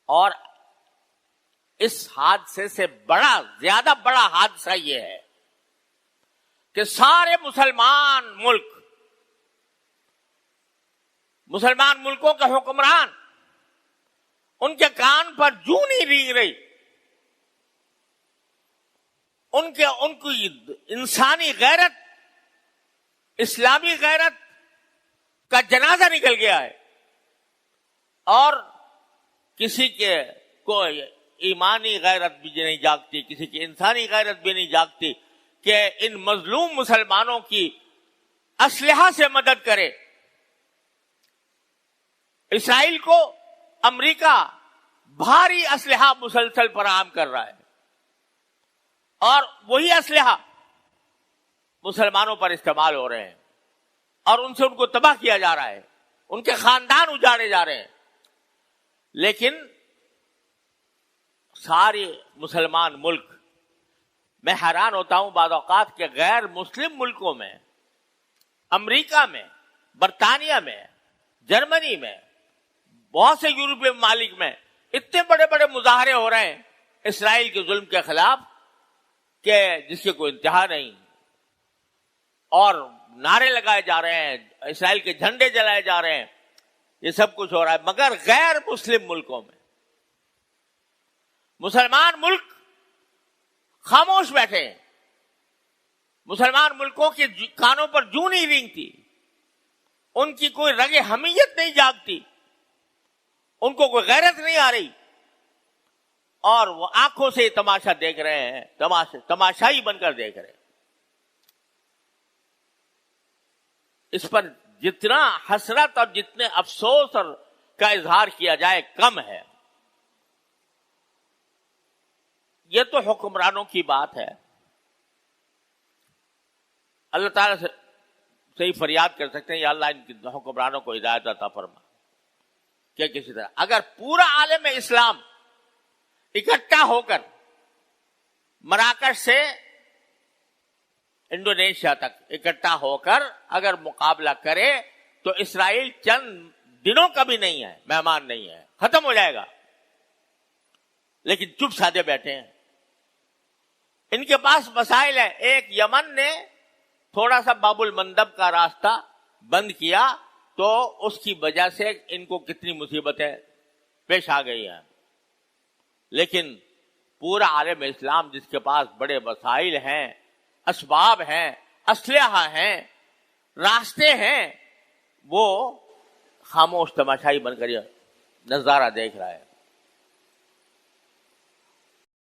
اور اس حادثے سے زیادہ بڑا حادثہ یہ ہے کہ سارے مسلمان ملکوں کے حکمران، ان کے کان پر جوں نہیں رینگ رہی، ان کی انسانی غیرت، اسلامی غیرت کا جنازہ نکل گیا ہے، اور کسی کو ایمانی غیرت بھی نہیں جاگتی، کسی کی انسانی غیرت بھی نہیں جاگتی کہ ان مظلوم مسلمانوں کی اسلحہ سے مدد کرے۔ اسرائیل کو امریکہ بھاری اسلحہ مسلسل فراہم کر رہا ہے، اور وہی اسلحہ مسلمانوں پر استعمال ہو رہے ہیں، اور ان سے ان کو تباہ کیا جا رہا ہے، ان کے خاندان اجاڑے جا رہے ہیں۔ لیکن سارے مسلمان ملک، میں حیران ہوتا ہوں بعض اوقات کہ غیر مسلم ملکوں میں، امریکہ میں، برطانیہ میں، جرمنی میں، بہت سے یورپی ممالک میں اتنے بڑے بڑے مظاہرے ہو رہے ہیں اسرائیل کے ظلم کے خلاف کہ جس کی کوئی انتہا نہیں، اور نعرے لگائے جا رہے ہیں، اسرائیل کے جھنڈے جلائے جا رہے ہیں، یہ سب کچھ ہو رہا ہے۔ مگر غیر مسلم ملکوں میں مسلمان ملک خاموش بیٹھے ہیں، مسلمان ملکوں کے کانوں پر جوں نہیں رینگتی، ان کی کوئی رگ حمیت نہیں جاگتی، ان کو کوئی غیرت نہیں آ رہی، اور وہ آنکھوں سے تماشا دیکھ رہے ہیں، تماشائی بن کر دیکھ رہے ہیں۔ اس پر جتنا حسرت اور جتنے افسوس کا اظہار کیا جائے کم ہے۔ یہ تو حکمرانوں کی بات ہے، اللہ تعالیٰ سے ہی فریاد کر سکتے ہیں، یا اللہ ان کی حکمرانوں کو ہدایت عطا فرما کہ کسی طرح اگر پورا عالم اسلام اکٹھا ہو کر مراکش سے انڈونیشیا تک اکٹھا ہو کر اگر مقابلہ کرے تو اسرائیل چند دنوں کا بھی نہیں ہے، مہمان نہیں ہے، ختم ہو جائے گا۔ لیکن چپ سادے بیٹھے ہیں، ان کے پاس مسائل ہیں۔ ایک یمن نے تھوڑا سا باب المندب کا راستہ بند کیا تو اس کی وجہ سے ان کو کتنی مصیبتیں پیش آ گئی ہیں، لیکن پورا عالم اسلام جس کے پاس بڑے وسائل ہیں، اسباب ہیں، اسلحہ ہیں، راستے ہیں، وہ خاموش تماشائی بن کر نظارہ دیکھ رہا ہے۔